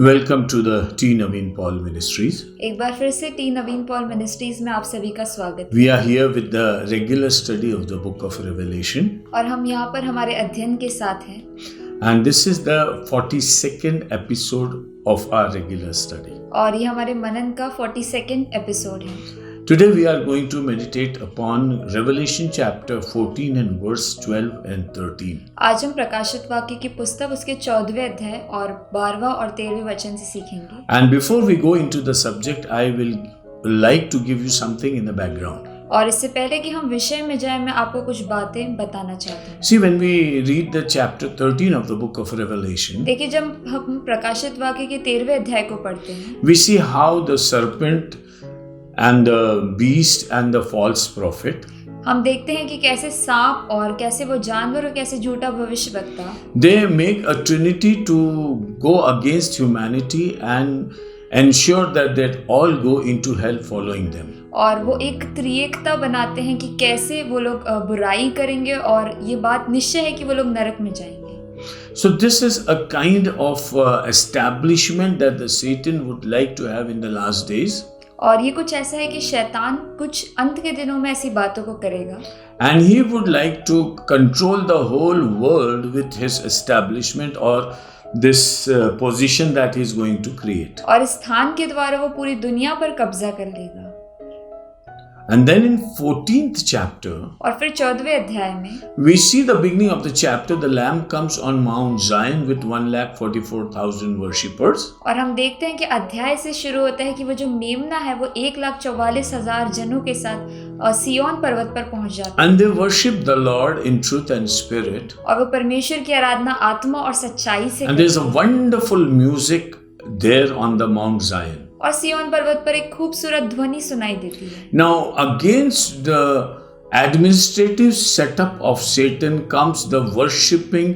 Welcome to the T. Naveen Paul Ministries. एक बार फिर से टी नवीन पॉल मिनिस्ट्रीज में आप सभी का स्वागत We are here with the regular study of the book of Revelation. और हम यहाँ पर हमारे अध्ययन के साथ हैं And this is the 42nd episode of our regular study. और ये हमारे मनन का 42nd एपिसोड है। Today we are going to meditate upon Revelation chapter 14 and verse 12 and 13. आज हम प्रकाशित वाक्य की पुस्तक उसके 14वें अध्याय और 12वां और 13वें वचन से सीखेंगे। And before we go into the subject, I will like to give you something in the background. और इससे पहले कि हम विषय में जाएं, मैं आपको कुछ बातें बताना चाहती हूँ। See, when we read the chapter 13 of the book of Revelation, देखिए, जब हम प्रकाशित वाक्य के 13वें अध्याय को पढ़ते हैं, we see how the serpent and the beast and the false prophet, हम देखते हैं कि कैसे सांप और कैसे वो जानवर और कैसे झूठा भविष्यवक्ता they make a trinity to go against humanity and ensure that all go into hell following them. और वो एक त्रिएकता बनाते हैं कि कैसे वो लोग बुराई करेंगे और ये बात निश्चय है कि वो लोग नरक में जाएंगे। So this is a kind of establishment that the Satan would like to have in the last days. और ये कुछ ऐसा है कि शैतान कुछ अंत के दिनों में ऐसी बातों को करेगा And he would like to control the whole world with his establishment or this position that he is going to create. और इस स्थान के द्वारा वो पूरी दुनिया पर कब्जा कर लेगा। And then in 14th chapter, और फिर 14वें अध्याय में we see the beginning of the chapter, the Lamb comes on Mount Zion with 144,000 worshippers. और हम देखते हैं कि अध्याय से शुरू होता है कि वो जो मेमना है वो 1,44,000 जनों के साथ सियोन पर्वत पर पहुंच जाता है। And they worship the Lord in truth and spirit. और वो परमेश्वर की आराधना आत्मा और सच्चाई से And there is a wonderful music there on the Mount Zion. और सियोन पर्वत पर एक खूबसूरत ध्वनि सुनाई देती है। Now against the administrative setup of Satan comes the worshipping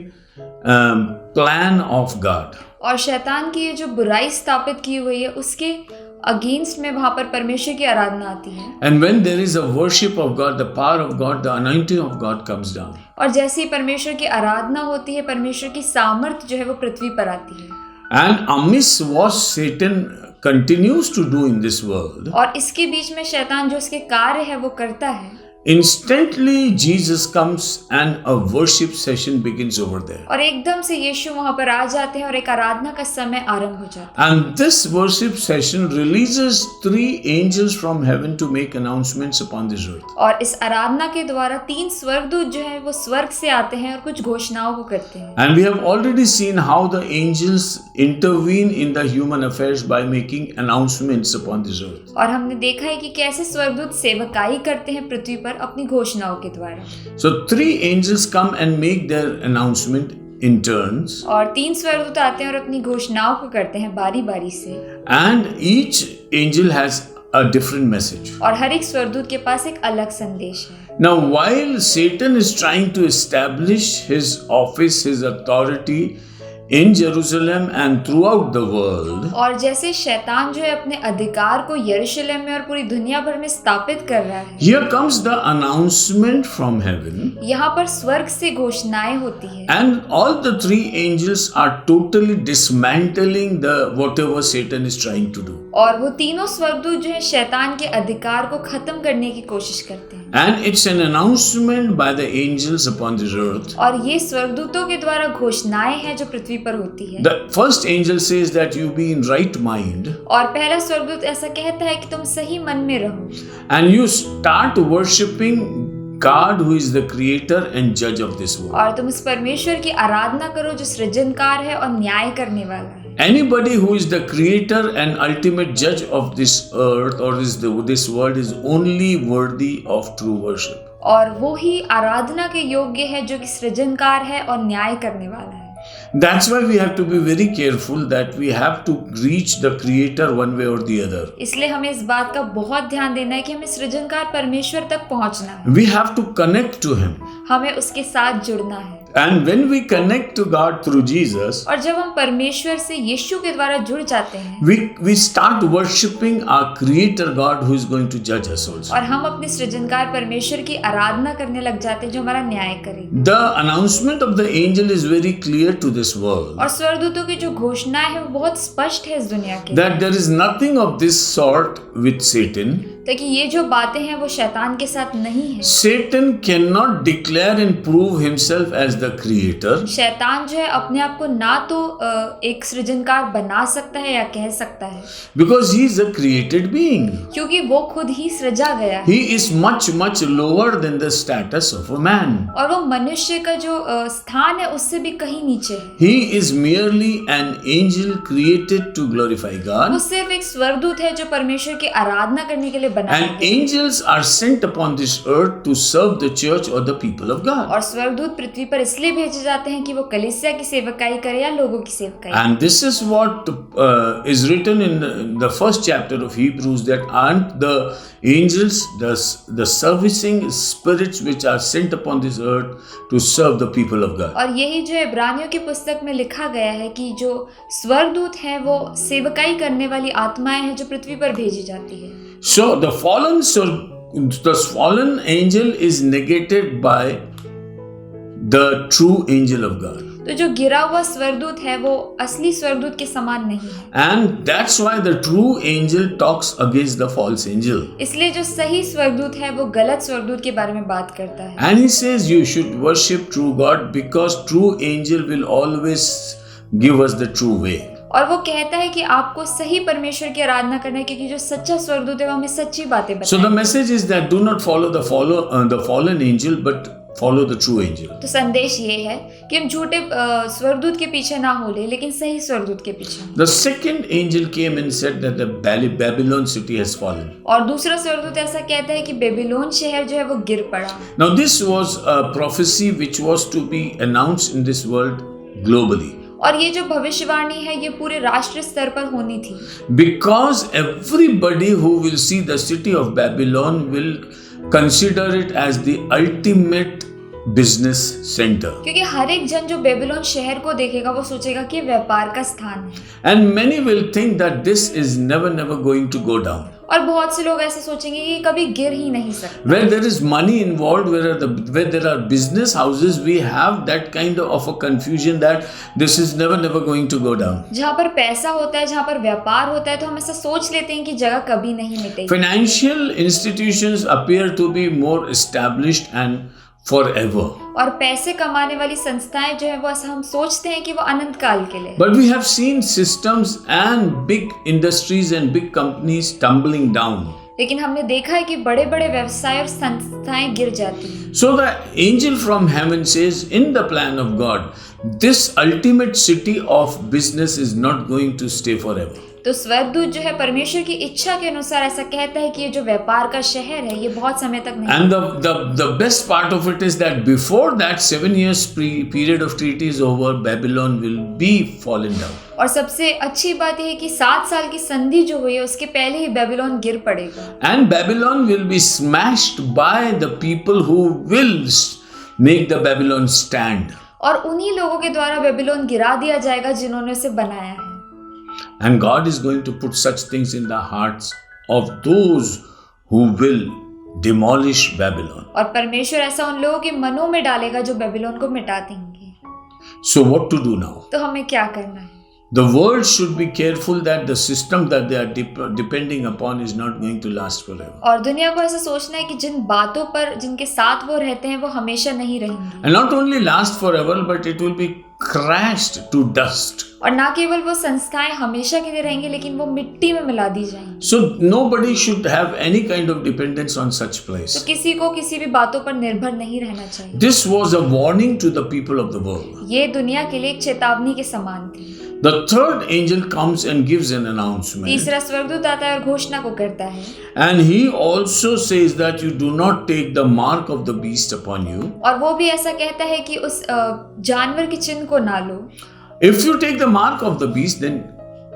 plan of God. और शैतान की ये जो बुराई स्थापित की हुई है उसके अगेंस्ट में वहां पर परमेश्वर की आराधना आती है। And when there is a worship of God, the power of God, the anointing of God comes down. और जैसे ही परमेश्वर की आराधना होती है, परमेश्वर की सामर्थ जो है वो पृथ्वी पर आती है। And amiss what Satan continues to do in this world. और इसके बीच में शैतान जो उसके कार्य है वो करता है। Instantly Jesus comes and a worship session begins over there. और एकदम से यीशु वहां पर आ जाते हैं और एक आराधना का समय आरंभ हो जाता है। And this worship session releases 3 angels from heaven to make announcements upon this earth. और इस आराधना के द्वारा 3 स्वर्गदूत जो है वो स्वर्ग से आते हैं और कुछ घोषणाओं को करते हैं। And we have already seen how the angels intervene in the human affairs by making announcements upon this earth. और हमने देखा है कि कैसे स्वर्गदूत सेवकाई करते हैं पृथ्वी पर अपनी घोषणाओं के द्वारा। So 3 angels come and make their announcement in turns. और 3 स्वर्गदूत आते हैं और अपनी घोषणाओं को करते हैं बारी-बारी से। And each angel has a different message. और हर एक स्वर्गदूत के पास एक अलग संदेश है। Now while Satan is trying to establish his office, his authority in Jerusalem and throughout the world, और जैसे शैतान जो है अपने अधिकार को यरूशलेम में और पूरी दुनिया भर में स्थापित कर रहा है, here comes the announcement from heaven. यहाँ पर स्वर्ग से घोषणाएं होती है। And all the 3 angels are totally dismantling the whatever Satan is trying to do. और वो तीनों स्वर्गदूत जो है शैतान के अधिकार को खत्म करने की कोशिश करते हैं। And it's an announcement by the angels upon this earth. और ये स्वर्गदूतों के द्वारा घोषणाएं हैं जो पृथ्वी पर होती है। The first angel says that you be in right mind. और पहला स्वर्गदूत ऐसा कहता है कि तुम सही मन में रहो। And you start worshipping God who is the creator and judge of this world. और तुम उस परमेश्वर की आराधना करो जो सृजनकार है और न्याय करने वाला है। Anybody who is the creator and ultimate judge of this earth or this world is only worthy of true worship. और वो ही आराधना के योग्य है जो कि सृजनकार है और न्याय करने वाला है। That's why we have to be very careful that we have to reach the creator one way or the other. इसलिए हमें इस बात का बहुत ध्यान देना है कि हमें सृजनकार परमेश्वर तक पहुंचना है। We have to connect to him. हमें उसके साथ जुड़ना है। And when we connect to God through Jesus, और जब हम परमेश्वर से यीशु के द्वारा जुड़ जाते हैं, we start worshiping our Creator God who is going to judge us also. और हम अपने सृजनकार परमेश्वर की आराधना करने लग जाते हैं जो हमारा न्याय करेगा। The announcement of the angel is very clear to this world, और स्वर्गदूतों की जो घोषणा है वो बहुत स्पष्ट है इस दुनिया के, that there is nothing of this sort with Satan. ताकि ये जो बातें हैं वो शैतान के साथ नहीं है। Satan cannot declare and prove himself as the creator, शैतान जो है अपने आप को ना तो एक सृजनकार बना सकता है या कह सकता है, because he is a created being. क्योंकि वो खुद ही सृजा गया है He is much lower than the status of a man. और वो मनुष्य का जो स्थान है उससे भी कहीं नीचे है। He is merely an angel created to glorify वो God. सिर्फ एक स्वर्गदूत है जो परमेश्वर की आराधना करने के लिए बनाया And गया है। angels are sent upon this earth to serve the church or the people of God. और स्वर्गदूत पृथ्वी पर इसलिए भेजे जाते हैं कि वो कलीसिया की सेवकाई करे या लोगों की सेवकाई। And this is what is written in the first chapter of Hebrews, that aren't the angels the servicing spirits which are sent upon this earth to serve the people of God. और यही जो इब्रानियों की पुस्तक में लिखा गया है कि जो स्वर्गदूत हैं वो सेवकाई करने वाली आत्माएं हैं जो पृथ्वी पर भेजी जाती है। So the fallen angel is negated by the true angel of God. तो जो गिरा हुआ स्वर्गदूत है वो असली स्वर्गदूत के समान नहीं है, And that's why the true angel talks against the false angel. इसलिए जो सही स्वर्गदूत है वो गलत स्वर्गदूत के बारे में बात करता है। And he says you should worship true God because true angel will always give us the true way. और वो कहता है कि आपको सही परमेश्वर की आराधना करना है क्योंकि जो सच्चा स्वर्गदूत है वो हमें सच्ची बातें So the बताएगा। message is that do not follow the fallen angel, but follow the true angel. तो संदेश ये है कि हम झूठे स्वर्गदूत के पीछे ना हो लेकिन सही स्वर्गदूत के पीछे। The second angel came and said that the Babylon city has fallen. और दूसरा स्वर्गदूत ऐसा कहता है कि बेबीलोन शहर जो है वो गिर पड़ा। Now this was a prophecy which was to be announced in this world globally. और ये जो भविष्यवाणी है ये पूरे राष्ट्रीय स्तर पर होनी थी, Because everybody who will see the city of Babylon will consider it as the ultimate business center. क्योंकि हर एक जन जो बेबीलोन शहर को देखेगा वो सोचेगा कि व्यापार का स्थान है। And many will think that this is never going to go down. और बहुत से लोग ऐसे सोचेंगे कि ये कभी गिर ही नहीं सकता। Where there is money involved, where there are business houses, we have that kind of a confusion that this is never going to go down. जहाँ पर पैसा होता है, जहाँ पर व्यापार होता है, तो हम ऐसा सोच लेते हैं कि जगह कभी नहीं मिटेगी। Financial institutions appear to be more established and forever. और पैसे कमाने वाली संस्थाएं जो है वो ऐसा हम सोचते हैं कि वो अनंत काल के लिए। But we have seen systems and big industries and big companies tumbling down. लेकिन हमने देखा है कि बड़े बड़े व्यवसाय और संस्थाएं गिर जाती हैं। So the angel from heaven says, in the plan of God, this ultimate city of business is not going to stay forever. तो स्वर्गदूत जो है परमेश्वर की इच्छा के अनुसार ऐसा कहता है कि ये जो व्यापार का शहर है ये बहुत समय तक नहीं। And the best part of it is that before that 7 years period of treaty is over, Babylon will be fallen down. और सबसे अच्छी बात यह है कि 7 साल की संधि जो हुई है उसके पहले ही बेबीलोन गिर पड़ेगा। And Babylon will be smashed by the people who will make the Babylon stand. और उन्हीं लोगों के द्वारा बेबीलोन गिरा दिया जाएगा जिन्होंने उसे बनाया है। And God is going to put such things in the hearts of those who will demolish Babylon. और परमेश्वर ऐसा उन लोगों के मनों में डालेगा जो बेबीलोन को मिटा देंगे। So what to do now? तो हमें क्या करना है? The world should be careful that the system that they are depending upon is not going to last forever. और दुनिया को ऐसा सोचना है कि जिन बातों पर जिनके साथ वो रहते हैं वो हमेशा नहीं रहेंगी। And not only last forever, but it will be crashed to dust. और ना केवल वो संस्थाएं हमेशा के लिए रहेंगी लेकिन वो मिट्टी में मिला दी जाएंगी। So nobody should have any kind of dependence on such place. तो किसी को किसी भी बातों पर निर्भर नहीं रहना चाहिए। This was a warning to the people of the world. ये दुनिया के लिए एक चेतावनी के समान थी। The third angel comes and gives an announcement. तीसरा स्वर्गदूत आता है और घोषणा को करता है। And he also says that you do not take the mark of the beast upon you. और वो भी ऐसा कहता है कि उस जानवर के चिन्ह को ना लो। If you take the mark of the beast, then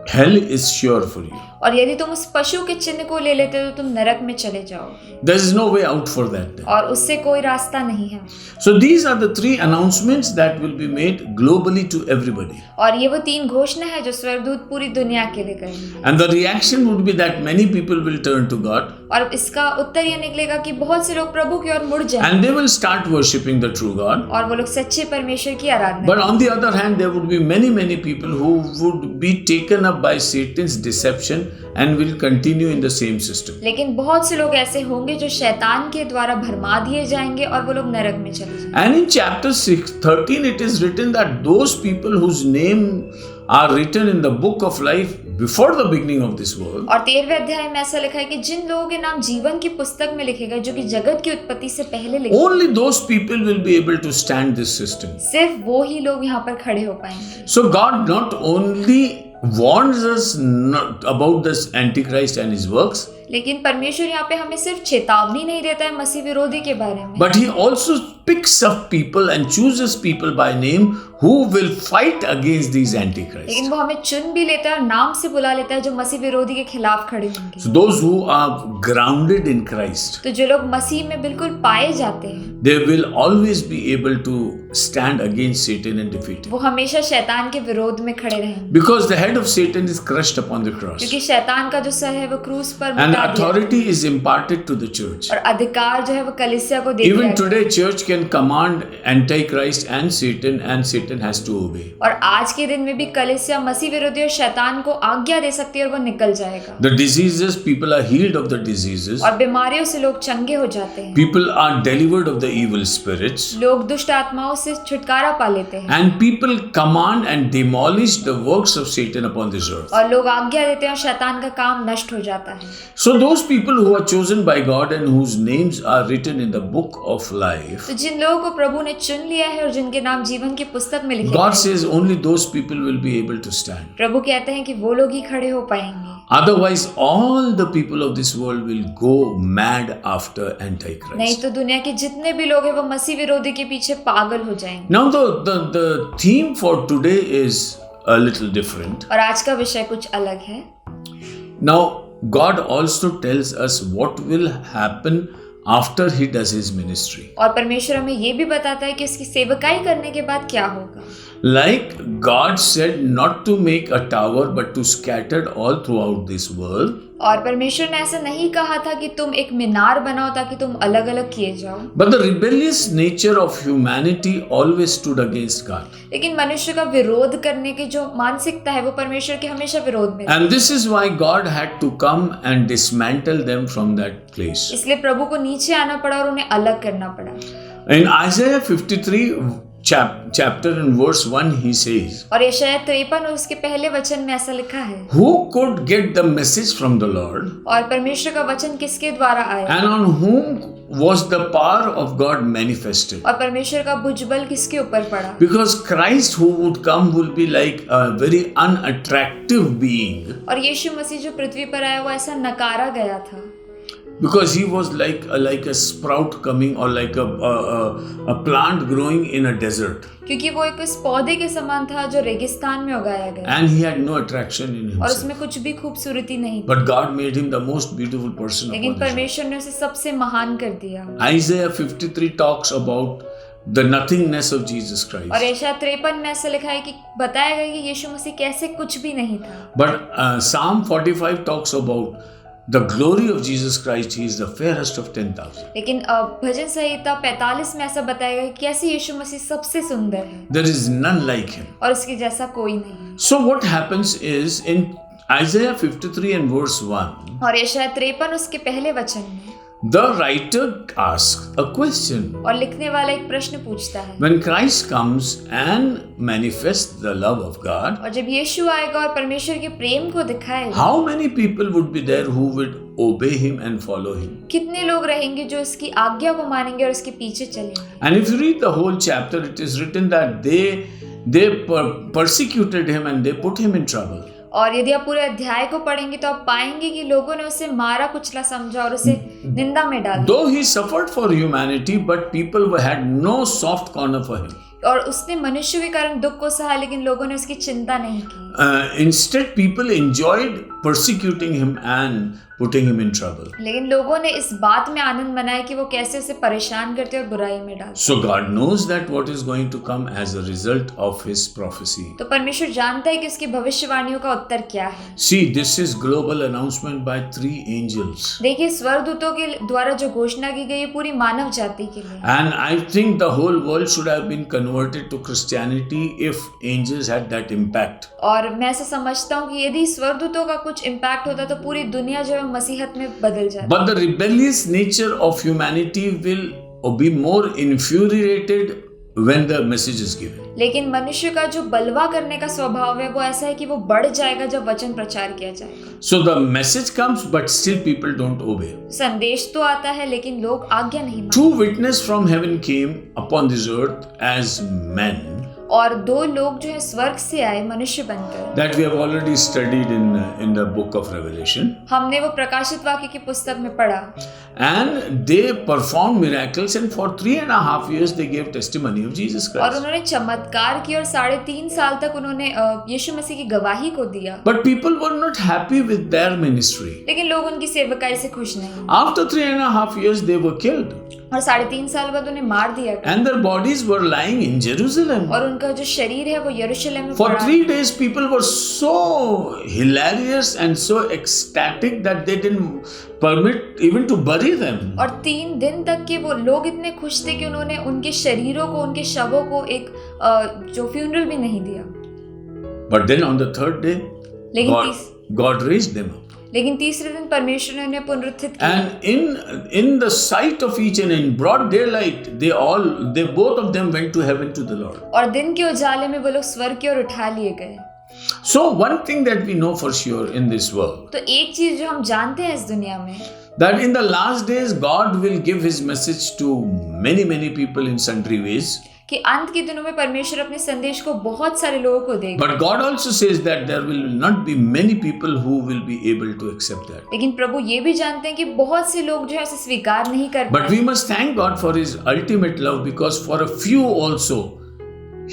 hell is sure for you. और यदि तुम उस पशु के चिन्ह को ले लेते हो तो तुम नरक में चले जाओगे, There is no way out for that. और उससे कोई रास्ता नहीं है। So these are the three announcements that will be made globally to everybody. और ये वो 3 घोषणा है जो स्वर्गदूत पूरी दुनिया के लिए करेंगे। And the reaction would be that many people will turn to God और इसका उत्तर ये निकलेगा कि बहुत से लोग प्रभु की ओर मुड़ जाएंगे and they will start worshipping the true God. और वो लोग सच्चे परमेश्वर की आराधना But on the other hand, there would be many people who would be taken up by Satan's deception and will continue in the same system. लेकिन बहुत से लोग ऐसे होंगे जो शैतान के द्वारा भरमा दिए जाएंगे और वो लोग नरक में चले जाएंगे। And in chapter 13, it is written that those people whose name are written in the book of life before the beginning of this world, और 13वें अध्याय में ऐसा लिखा है कि जिन लोगों के नाम जीवन की पुस्तक में लिखे गए जो कि जगत की उत्पत्ति से पहले लिखे, only those people will be able to stand this system. सिर्फ वो ही लोग यहाँ पर खड़े हो पाएंगे। So God not only warns us about this Antichrist and his works, लेकिन परमेश्वर यहाँ पे हमें सिर्फ चेतावनी नहीं देता है मसीह विरोधी के बारे में, but he also picks up people and chooses people by name who will fight against these Antichrists. लेकिन वो हमें चुन भी लेता है और नाम से बुला लेता है जो मसीह विरोधी के खिलाफ खड़े होंगे। So those who are grounded in Christ, तो जो लोग मसीह में बिल्कुल पाए जाते हैं they will always be able to stand against Satan and defeat him. वो हमेशा शैतान के विरोध में खड़े रहेंगे, Because the head of Satan is crushed upon the cross. क्योंकि शैतान का जो सर है वो क्रूस पर And मिटा दिया authority is imparted to the church. और अधिकार जो है वो कलीसिया को दे दिया Even गया। today, church can command Antichrist and Satan has to obey. और आज के दिन में भी कलीसिया मसीह विरोधी और शैतान को आज्ञा दे सकती है और वो निकल जाएगा। The diseases, people are healed of the diseases. और बीमारियों से लोग चंगे हो जाते हैं, People are delivered of the evil spirits. लोग दुष्ट आत्माओं से छुटकारा पा लेते हैं And people command and demolish the works of Satan upon this earth. और लोग आज्ञा देते हैं और शैतान का काम नष्ट हो जाता है। So those people who are chosen by God and whose names are written in the book of life, तो जिन लोगों को प्रभु ने चुन लिया है और जिनके नाम जीवन की पुस्तक में लिखे God गए, says only those people will be able to stand. प्रभु कहते हैं कि वो लोग ही खड़े हो पाएंगे, Otherwise, all the people of this world will go mad after नहीं Antichrist. तो दुनिया के जितने भी लोग हैं वो मसीह विरोधी के पीछे पागल हो जाएंगे। Now the theme for today is a little different. और आज का विषय कुछ अलग है। Now God also tells us what will happen after he does his ministry. और परमेश्वर हमें ये भी बताता है कि उसकी सेवकाई करने के बाद क्या होगा। Like God said not to make a tower but to scatter all throughout this world. और परमेश्वर ने ऐसा नहीं कहा था कि तुम एक मीनार बनाओ ताकि तुम अलग अलग किए जाओ, But the rebellious nature of humanity always stood against God. लेकिन मनुष्य का विरोध करने की जो मानसिकता है वो परमेश्वर के हमेशा विरोध में थी। And this is why God had to come and dismantle them from that place. इसलिए प्रभु को नीचे आना पड़ा और उन्हें अलग करना पड़ा। In Isaiah 53 chapter and verse 1 he says, और यशायाह 53 और उसके पहले वचन में ऐसा लिखा है, Who could get the message from the Lord? और परमेश्वर का वचन किसके द्वारा आया And on whom was the power of God manifested? और परमेश्वर का भुजबल किसके ऊपर पड़ा। Because Christ who would come will be like a very unattractive being. और यीशु मसीह जो पृथ्वी पर आया वो ऐसा नकारा गया था, Because he was like a sprout coming or like a plant growing in a desert. क्योंकि वो एक उस पौधे के समान था जो रेगिस्तान में उगाया गया And he had no attraction in और himself. उसमें कुछ भी खूबसूरती नहीं थी, But God made him the most beautiful person लेकिन upon this earth. परमेश्वर ने उसे सबसे महान कर दिया। Isaiah 53 talks about the nothingness of Jesus और Christ. यशायाह 53 में ऐसा लिखा है कि बताया गया कि यीशु मसीह कैसे कुछ भी नहीं था। But Psalm 45 talks about the glory of Jesus Christ. He is the fairest of 10,000. लेकिन भजन संहिता 45 में ऐसा बताया गया कि कैसे यीशु मसीह सबसे सुंदर है There is none like him. और उसके जैसा कोई नहीं। So what happens is in Isaiah 53 and verse 1, और यशायाह 53 उसके पहले वचन में the writer asks a question. और लिखने वाला एक प्रश्न पूछता है, When Christ comes and manifests the love of God, और जब यीशु आएगा और परमेश्वर के प्रेम को दिखाएगा, how many people would be there who would obey him and follow him? कितने लोग रहेंगे जो उसकी आज्ञा को मानेंगे और उसके पीछे चलेंगे। And if you read the whole chapter, it is written that they persecuted him and they put him in trouble. और यदि आप पूरे अध्याय को पढ़ेंगे तो आप पाएंगे कि लोगों ने उसे मारा कुचला समझा और उसे निंदा में डाल दिया। Though he suffered for humanity, but people had no soft corner for him. और उसने मनुष्य के कारण दुख को सहा, लेकिन लोगों ने उसकी चिंता नहीं की। Instead, people enjoyed persecuting him and putting him in trouble. लेकिन लोगों ने इस बात में आनंद मनाया कि वो कैसे उसे परेशान करते और बुराई में डालते। So God knows that what is going to come as a result of his prophecy. तो परमेश्वर जानता है कि उसकी भविष्यवाणियों का उत्तर क्या है। See, this is global announcement by 3 angels. देखिए, स्वर्गदूतों के द्वारा जो घोषणा की गई है पूरी मानव जाति के लिए। And I think the whole world should have been converted to Christianity if angels had that impact. और मैं ऐसा समझता हूँ कि यदि स्वर्गदूतों का कुछ इम्पैक्ट होता तो पूरी दुनिया जो है मसीहत में बदल जाती। But the rebellious nature of humanity will be more infuriated when the message is given. लेकिन मनुष्य का जो बलवा करने का स्वभाव है वो ऐसा है कि वो बढ़ जाएगा जब वचन प्रचार किया जाएगा। So the message comes, but still people don't obey. संदेश तो आता है लेकिन लोग आज्ञा नहीं मानते। 2 witnesses from heaven came upon this earth as men. और 2 लोग जो है स्वर्ग से आए मनुष्य बनकर। That we have already studied in the book of Revelation. हमने वो प्रकाशित वाक्य की पुस्तक में पढ़ा। And they performed miracles, and for 3.5 years they gave testimony of Jesus और Christ. उन्होंने चमत्कार किए और 3.5 साल तक उन्होंने यीशु मसीह की गवाही को दिया। But people were not happy with their ministry. लेकिन लोग उनकी सेवकाई से खुश नहीं। After 3.5 years they were killed. और 3.5 साल बाद उन्हें मार दिया गया। And their bodies were lying in Jerusalem. और उनका जो शरीर है वो यरूशलेम में For पड़ा। 3 days people were so hilarious and so ecstatic that they didn't permit even to bury them. और 3 दिन तक के वो लोग इतने खुश थे कि उन्होंने उनके शरीरों को, उनके शवों को एक जो फ्यूनरल भी नहीं दिया। But then on the 3rd day, लेकिन God raised them up. लेकिन तीसरे दिन परमेश्वर ने उन्हें पुनरुत्थित किया। And in the sight of each and in broad daylight, they both of them went to heaven to the Lord. और दिन के उजाले में वो लोग स्वर्ग की ओर उठा लिए गए। So one thing that we know for sure in this world, तो एक चीज जो हम जानते हैं इस दुनिया में, that in the last days God will give his message to many people in sundry ways. कि अंत के दिनों में परमेश्वर अपने संदेश को बहुत सारे लोगों को देगा। But God also says that there will not be many people who will be able to accept that. लेकिन प्रभु ये भी जानते हैं कि बहुत से लोग जो है उसे स्वीकार नहीं कर But we must thank God for his ultimate love, because for a few also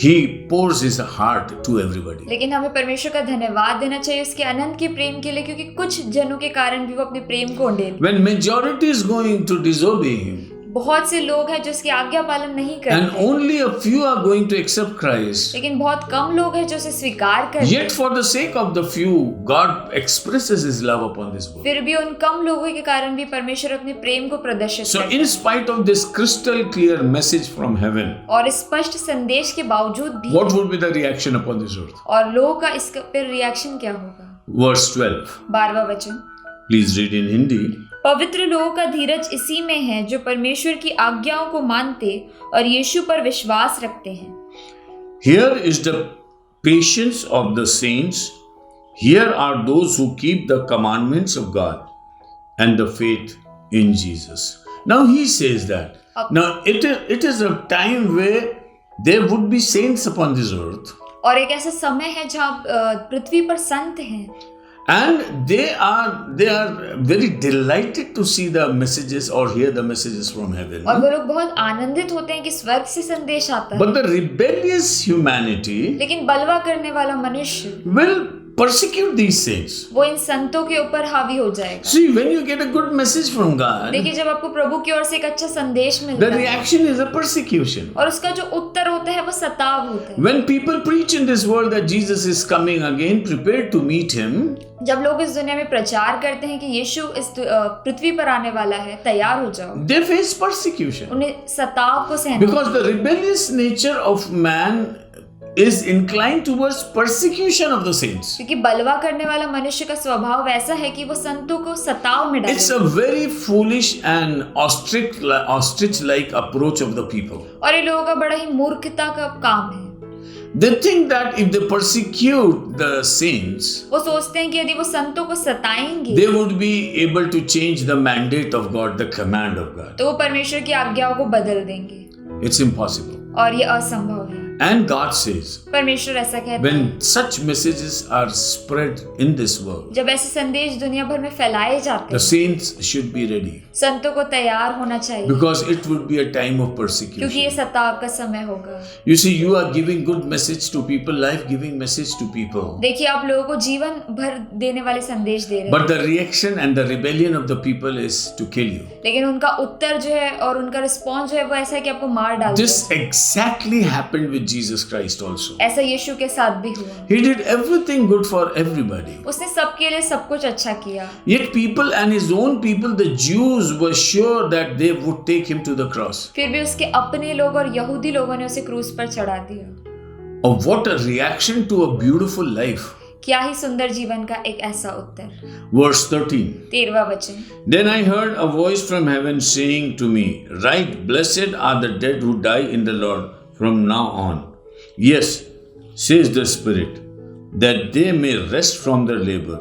he pours his heart to everybody. लेकिन हमें परमेश्वर का धन्यवाद देना चाहिए उसके अनंत के प्रेम के लिए, क्योंकि कुछ जनों के कारण भी वो अपने प्रेम को उंडेल। When majority is going to disobey him, बहुत से लोग हैं जो उसकी आज्ञा पालन नहीं and करते, only a few are going to accept Christ, लेकिन बहुत कम लोग हैं जो उसे स्वीकार करते yet for the sake of the few, God expresses his love upon this world. फिर भी उन कम लोगों के कारण भी परमेश्वर अपने प्रेम को प्रदर्शित So करता in spite of this crystal clear message from heaven, और स्पष्ट संदेश के बावजूद भी, what would be the reaction upon this earth? और लोगों का इस पर रिएक्शन क्या होगा? Verse 12. 12वां वचन, Please read in Hindi. पवित्र लोगों का धीरज इसी में है जो परमेश्वर की आज्ञाओं को मानते और यीशु पर विश्वास रखते हैं। Here is the patience of the saints. Here are those who keep the commandments of God and the faith in Jesus. Now he says that. Now it is a time where there would be saints upon this earth. और एक ऐसा समय है जहाँ पृथ्वी पर संत हैं And they are very delighted to see the messages or hear the messages from heaven. और वो लोग बहुत आनंदित होते हैं कि स्वर्ग से संदेश आता है। But the rebellious humanity लेकिन बलवा करने वाला मनुष्य will persecute these saints. वो इन संतों के ऊपर हावी हो जाएगा। See, when you get a good message from God, देखिए, जब आपको प्रभु की ओर से एक अच्छा संदेश the मिलता है reaction is a persecution. और उसका जो उत्तर होता है वो सताव होता है। When people preach in this world that Jesus is coming again, prepared to meet him, जब लोग इस दुनिया में प्रचार करते हैं कि यीशु इस पृथ्वी पर आने वाला है, तैयार हो जाओ, they face persecution. उन्हें सताव को सहना, Because the rebellious nature of man is inclined towards persecution of the saints. क्योंकि बलवा करने वाला मनुष्य का स्वभाव ऐसा है कि वो संतों को सताव में It's डालेगा। a very foolish and ostrich-like approach of the people. और ये लोगों का बड़ा ही मूर्खता का काम है। They think that if they persecute the saints, वो सोचते हैं कि यदि वो संतों को सताएंगे they would be able to change the mandate of God, the command of God. तो वो परमेश्वर की आज्ञाओं को बदल देंगे, It's impossible. और ये असंभव है। And God says, परमेश्वर ऐसा कहता है, when such messages are spread in this world, जब ऐसे संदेश दुनिया भर में फैलाए जाते the हैं, saints should be ready, संतों को तैयार होना चाहिए, because it would be a time of क्योंकि ये persecution. सताव का समय होगा। You see, you are giving good message to people, life-giving message to people. देखिए, आप लोगों को जीवन भर देने वाले संदेश दे रहे हैं, But the reaction and the rebellion of the people is to kill you. लेकिन उनका उत्तर जो है और उनका रिस्पॉन्स जो है वो ऐसा है कि आपको मार डाल This they. exactly happened with Jesus Christ also. ऐसा यीशु के साथ भी हुआ, He did everything good for everybody. उसने सबके लिए सब कुछ अच्छा किया, Yet people and his own people, the Jews, were sure that they would take him to the cross. फिर भी उसके अपने लोग और यहूदी लोगों ने उसे क्रूस पर चढ़ा दिया। Oh, what a reaction to a beautiful life. क्या ही सुंदर जीवन का एक ऐसा उत्तर। Verse 13. 13वां वचन, Then I heard a voice from heaven saying to me, Write, blessed are the dead who die in the Lord from now on. Yes, says the Spirit, that they may rest from their labor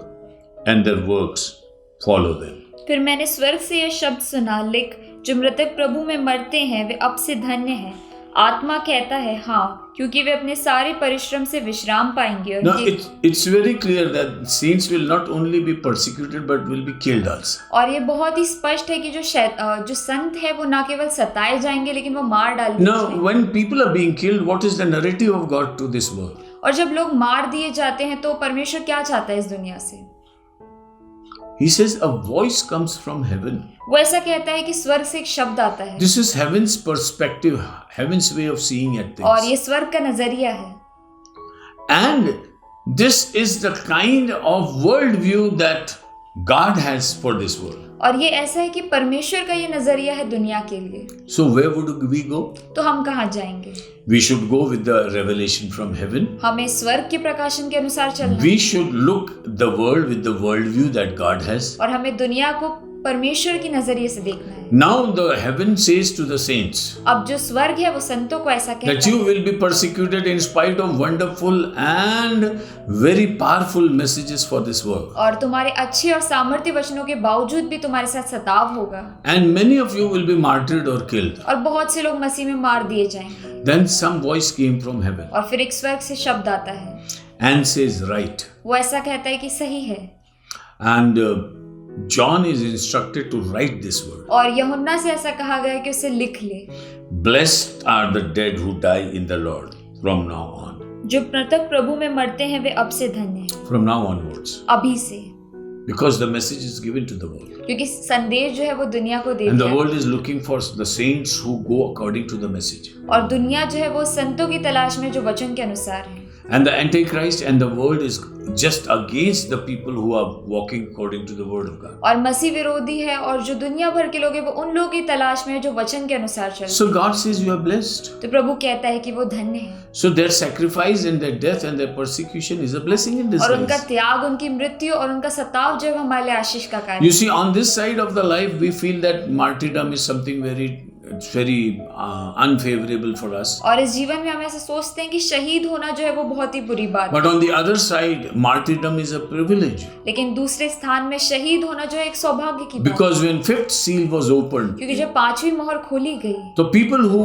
and their works follow them. फिर मैंने स्वर्ग से यह शब्द सुना, लिख, जो मृतक प्रभु में मरते हैं वे अब से धन्य हैं। आत्मा कहता है हाँ, क्योंकि वे अपने सारे परिश्रम से विश्राम पाएंगे। Now it's very clear that saints will not only be persecuted but will be killed also. और ये बहुत ही स्पष्ट है कि जो संत है वो ना केवल सताए जाएंगे लेकिन वो मार डाल दिए Now जाएंगे। when people are being killed, what is the narrative of God to this world? और जब लोग मार दिए जाते हैं तो परमेश्वर क्या चाहता है इस दुनिया से? He says a voice comes from heaven. वो ऐसा कहता है कि स्वर्ग से एक शब्द आता है, This is heaven's perspective, heaven's way of seeing at और things. ये स्वर्ग का नजरिया है। And this is the kind of worldview that God has for this world. और ये ऐसा है कि परमेश्वर का ये नजरिया है दुनिया के लिए। So where would we go? तो हम कहाँ जाएंगे? We should go with the revelation from heaven. हमें स्वर्ग के प्रकाशन के अनुसार चलना है, We should look the world with the worldview that God has. और हमें दुनिया को परमेश्वर की नजरिए से देखना है। Now the heaven says to the saints अब जो स्वर्ग है वो संतों को ऐसा that कहता you है will be persecuted in spite of wonderful and very powerful messages for this world. और तुम्हारे अच्छे और सामर्थ्य वचनों के बावजूद भी तुम्हारे साथ सताव होगा, And many of you will be martyred or killed. और बहुत से लोग मसीह में मार दिए जाएंगे। Then some voice came from heaven और फिर एक स्वर्ग से शब्द आता है, and says, Write. वो ऐसा कहता है कि सही है। And John is instructed to write this word. और यूहन्ना से ऐसा कहा गया कि उसे लिख ले, Blessed are the dead who die in the Lord from now on. जो मृतक प्रभु में मरते हैं वे अब से धन्य हैं, From now onwards. अभी से, Because the message is given to the world. क्योंकि संदेश जो है वो दुनिया को दे And the दिया, world is looking for the saints who go according to the message. और दुनिया जो है वो संतों की तलाश में जो वचन के अनुसार है। And the Antichrist and the world is just against the people who are walking according to the word of God. और मसीह विरोधी है, और जो दुनिया भर के लोग हैं वो उन लोगों की तलाश में है जो वचन के अनुसार चलते So हैं। God says you are blessed. तो प्रभु कहता है कि वो धन्य है, So their sacrifice and their death and their persecution is a blessing in और उनका disguise. त्याग, उनकी मृत्यु और उनका सताव जो है वो हमारे लिए आशीष का कार्य You है। see, on this side of the life, we feel that martyrdom is something it's very unfavorable for us. और इस जीवन में हम ऐसा सोचते हैं कि शहीद होना जो है वो बहुत ही बुरी बात है, But on the other side, martyrdom is a privilege. लेकिन दूसरे स्थान में शहीद होना जो है एक सौभाग्य की बात है, Because when fifth seal was opened, क्योंकि जब पांचवी मोहर खोली गई the people who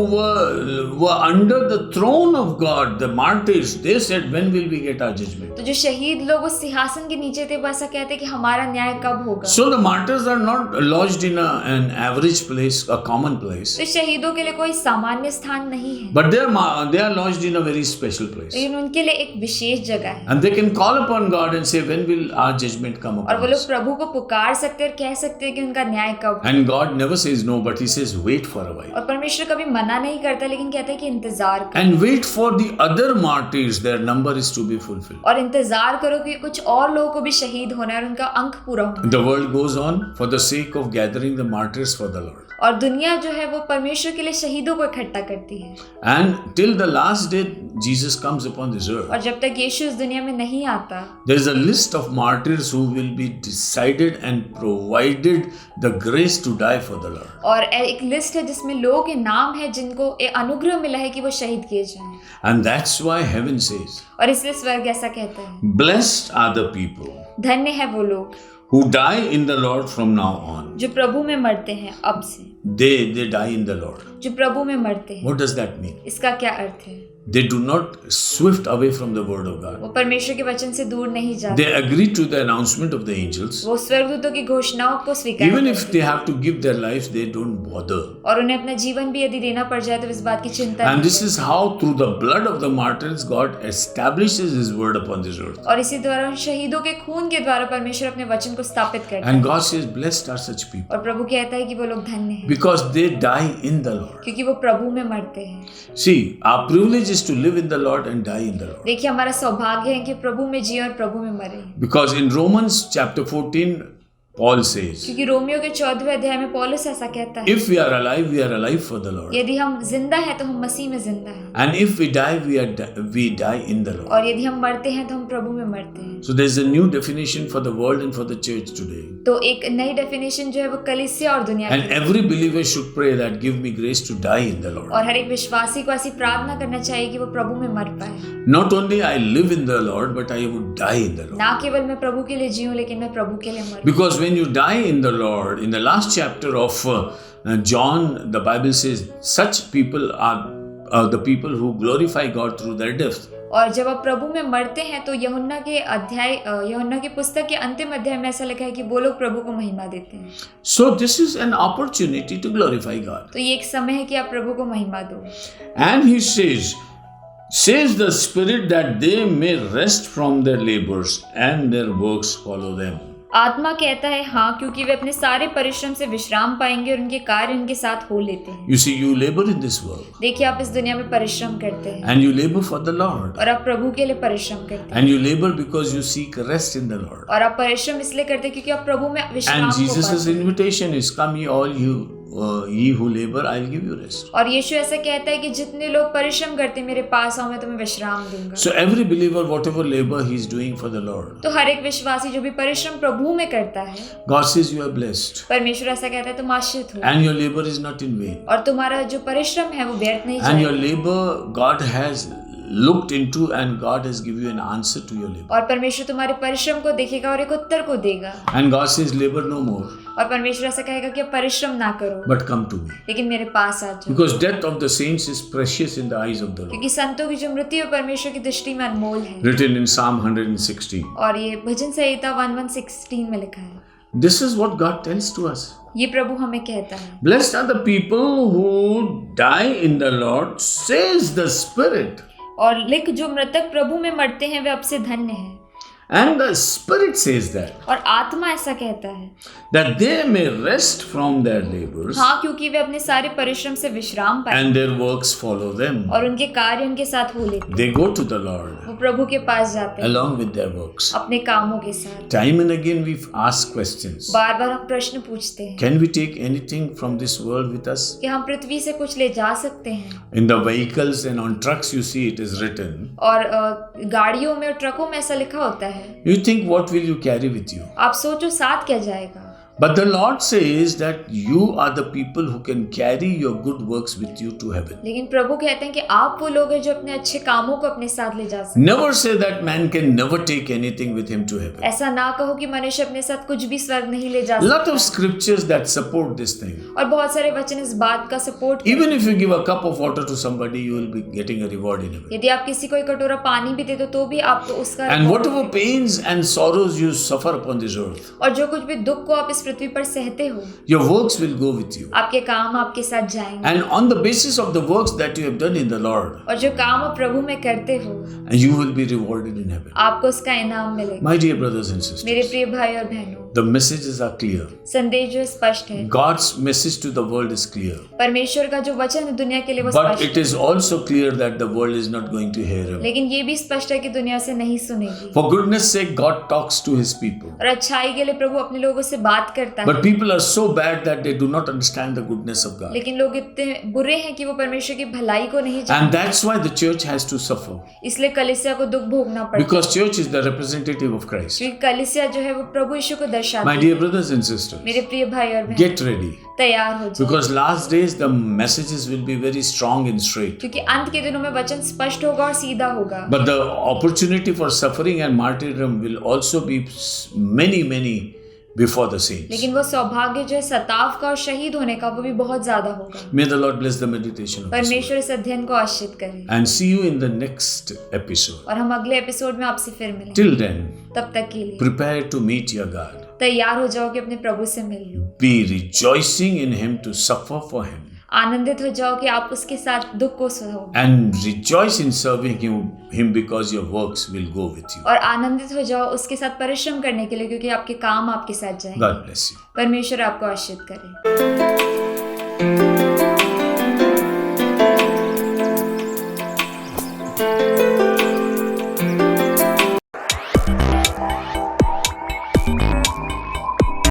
were under the throne of God, the martyrs, they said, when will we get our judgment? तो जो शहीद लोग उस सिंहासन के नीचे थे वो ऐसा कहते कि हमारा न्याय कब होगा। So the martyrs are not lodged in an average place, a common place, तो शहीदों के लिए कोई सामान्य स्थान नहीं है, but they are lodged in a very special place. लेकिन उनके लिए एक विशेष जगह है, And they can call upon God and say, when will our judgment come और वो upon लोग us? प्रभु को पुकार सकते हैं और कह सकते हैं कि उनका न्याय कब। And God never says no, but He says, wait for a while. और परमेश्वर कभी मना नहीं करता, लेकिन कहता है कि इंतजार करो, And wait for the other martyrs, their number is to be fulfilled. और इंतजार करो कि कुछ और लोगों को भी शहीद होना है और उनका अंक पूरा होना है। The world goes on for the sake of gathering the martyrs for the Lord. और दुनिया जो है वो परमेश्वर के लिए शहीदों को इकट्ठा करती है, And till the last day Jesus comes upon this earth, और जब तक यीशु इस दुनिया में नहीं आता there is a list of martyrs who will be decided and provided the grace to die for the Lord. और एक लिस्ट है जिसमें लोगों के नाम है जिनको एक अनुग्रह मिला है कि वो शहीद किए जाएं, And that's why heaven says, और इसलिए स्वर्ग ऐसा कहता है, blessed are the people धन्य है वो लोग who die in the Lord from now on. जो प्रभु में मरते हैं अब से, They die in the Lord. जो प्रभु में मरते हैं। What does that mean? इसका क्या अर्थ है? they do not swift away from the word of God. वो परमेश्वर के वचन से दूर नहीं जाते, They agree to the announcement of the angels. वो स्वर्गदूतों की घोषणाओं को स्वीकार Even करते if they have to give their lives, they don't bother. हैं। और उन्हें अपना जीवन भी यदि देना पड़ जाए तो इस बात की चिंता And नहीं this is how, through the blood of the martyrs, God establishes His word upon this earth. और इसी द्वारा शहीदों के खून के द्वारा परमेश्वर अपने वचन को स्थापित करता है। And God says, "Blessed are such people, और प्रभु कहता है कि वो लोग धन्य हैं because they die in the Lord." क्योंकि वो प्रभु में मरते हैं। See, our privilege is to live in the Lord and die in the Lord. देखिए, हमारा सौभाग्य है कि प्रभु में जिए और प्रभु में मरे, Because in Romans chapter 14, Paul says, क्योंकि रोमियो के 14वें अध्याय में पौलुस ऐसा कहता है, if we are alive for the Lord. यदि हम जिंदा हैं तो हम मसीह में जिंदा हैं, And if we die, we die in the Lord. और यदि हम मरते हैं तो हम प्रभु में मरते हैं। So there's a new definition for the world and for the church today. तो एक नई डेफिनेशन जो है वो कलीसिया और दुनिया And की, every believer should pray that give me grace to die in the Lord. और हर एक विश्वासी को ऐसी प्रार्थना करना चाहिए कि वो प्रभु में मर पाए। Not only I live in the Lord, but I would die in the Lord. ना केवल मैं प्रभु के लिए जीऊं, लेकिन मैं प्रभु के लिए मरूं। Because when you die in the Lord, in the last chapter of John, the Bible says, such people are the people who glorify God through their death. और जब आप प्रभु में मरते हैं तो यूहन्ना की पुस्तक के अंतिम अध्याय में ऐसा लिखा है कि वो लोग प्रभु को महिमा देते हैं। So this is an opportunity to glorify God. तो ये एक समय है कि आप प्रभु को महिमा दो। And he says the Spirit that they may rest from their labors and their works follow them. आत्मा कहता है हाँ, क्योंकि वे अपने सारे परिश्रम से विश्राम पाएंगे और उनके कार्य उनके साथ हो लेते हैं। You see, you labor in this world. देखिए, आप इस दुनिया में परिश्रम करते हैं And you labor for the Lord. और आप प्रभु के लिए परिश्रम करते हैं, And you labor because you seek rest in the Lord. और आप परिश्रम इसलिए करते हैं क्योंकि आप प्रभु में विश्राम And को Jesus' पाते हैं। invitation is, come ye who labor, I'll give you rest. और यीशु ऐसा कहता है कि जितने लोग परिश्रम करते हैं मेरे पास आओ, मैं तुम्हें विश्राम दूंगा। So every believer, whatever labor he is doing for the Lord, तो हर एक विश्वासी जो भी परिश्रम प्रभु में करता है, God says you are blessed. परमेश्वर ऐसा कहता है तुम आशीषित हो, And your labor is not in vain. और तुम्हारा जो परिश्रम है वो व्यर्थ नहीं And your जाएगा। labor, God has looked into and God has given you an answer to your labor. और परमेश्वर तुम्हारे परिश्रम को देखेगा और एक उत्तर को देगा। And God says, labor no more, और परमेश्वर ऐसा कहेगा कि अब परिश्रम ना करो, but come to me. लेकिन मेरे पास आ जाओ, Because death of the saints is precious in the eyes of the Lord. क्योंकि संतों की जो मृत्यु है परमेश्वर की दृष्टि में अनमोल है। Written in Psalm 116. और ये भजन संहिता 11:16 में लिखा है। This is what God tells to us. ये प्रभु हमें कहता है, Blessed are the people who die in the Lord, says the Spirit. और लिख जो मृतक प्रभु में मरते हैं वे अब से धन्य हैं। And the Spirit says that, और आत्मा ऐसा कहता है, that they may rest from their labors हाँ, क्योंकि वे अपने सारे परिश्रम से विश्राम पाए and their works follow them. और उनके कार्य उनके साथ हो लेते हैं। They go to the Lord वो प्रभु के पास जाते हैं along with their works. अपने कामों के साथ। Time and again we ask questions. बार बार हम प्रश्न पूछते हैं, Can we take anything from this world with us? कि हम पृथ्वी से कुछ ले जा सकते हैं? In the vehicles and on trucks you see it is written. और गाड़ियों में और ट्रकों में ऐसा लिखा होता है। You think what will you carry with you? आप सोचो साथ क्या जाएगा? But the Lord says that you are the people who can carry your good works with you to heaven. लेकिन प्रभु कहते हैं कि आप वो लोग हैं जो अपने अच्छे कामों को अपने साथ ले जा सकते Never say that man can never take anything with him to heaven. हैं। ऐसा ना कहो कि मनुष्य अपने साथ कुछ भी स्वर्ग नहीं ले जा Lot of सकता। scriptures that support this thing. और बहुत सारे वचन इस बात का सपोर्ट करते Even if you give a cup of water to somebody, you will be getting a reward in heaven. हैं। यदि आप किसी को एक कटोरा पानी भी दे दो तो भी आपको उसका And reward whatever मिलेगा। pains and sorrows you suffer upon this earth, और जो कुछ भी दुख को आप इस पृथ्वी पर सहते हो, your works will go with you. आपके काम आपके साथ जाएंगे। And on the basis of the works that you have done in the Lord, और जो काम आप प्रभु में करते हो, you will be rewarded in heaven. आपको उसका इनाम मिलेगा। My dear brothers and sisters, मेरे प्रिय भाई और बहनों, the messages are clear. संदेश जो स्पष्ट है, God's message to the world is clear. परमेश्वर का जो वचन है दुनिया के लिए वो But स्पष्ट it is also clear that the world is not going to hear है, him. लेकिन ये भी स्पष्ट है कि दुनिया से नहीं सुनेगी। For goodness sake, God talks to his people. और अच्छाई के लिए प्रभु अपने लोगों से बात करता है, But people are so bad that they do not understand the goodness of God. लेकिन लोग इतने बुरे हैं कि वो परमेश्वर की भलाई को नहीं And जानते। that's why the church has to suffer. इसलिए कलीसिया को दुख भोगना पड़ता है, Because church is the representative of Christ. क्योंकि कलीसिया जो है वो प्रभु यीशु को दर्शाती My है। dear brothers and sisters, मेरे प्रिय भाई और बहन, get ready. तैयार हो जाओ, Because last days the messages will be very strong and straight. क्योंकि अंत के दिनों में वचन स्पष्ट होगा और सीधा होगा। But the opportunity for suffering and martyrdom will also be many before the saints. लेकिन वो सौभाग्य जो है सताव का और शहीद होने का वो भी बहुत ज्यादा होगा। May the Lord bless the meditation of this परमेश्वर word. इस अध्ययन को आशीष करे And see you in the next episode. और हम अगले एपिसोड में आपसे फिर मिलेंगे। Till then, तब तक के लिए prepare to meet your God. तैयार हो जाओ कि अपने प्रभु से मिल लो। Be rejoicing in Him to suffer for Him. आनंदित हो जाओ कि आप उसके साथ दुख को सहो And rejoice in serving Him because your works will go with you. और आनंदित हो जाओ उसके साथ परिश्रम करने के लिए क्योंकि आपके काम आपके साथ जाएंगे। God bless you. परमेश्वर आपको आशीष करे।